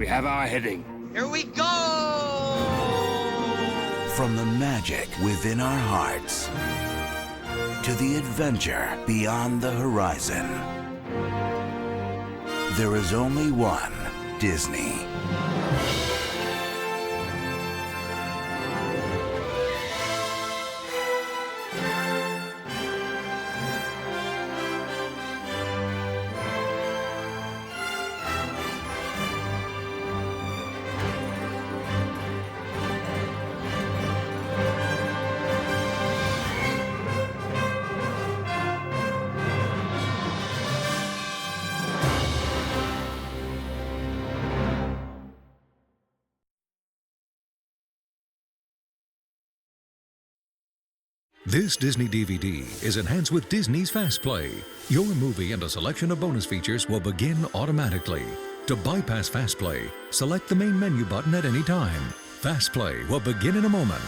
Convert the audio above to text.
We have our heading. Here we go! From the magic within our hearts to the adventure beyond the horizon, there is only one Disney. This Disney DVD is enhanced with Disney's FastPlay. Your movie and a selection of bonus features will begin automatically. To bypass FastPlay, select the main menu button at any time. FastPlay will begin in a moment.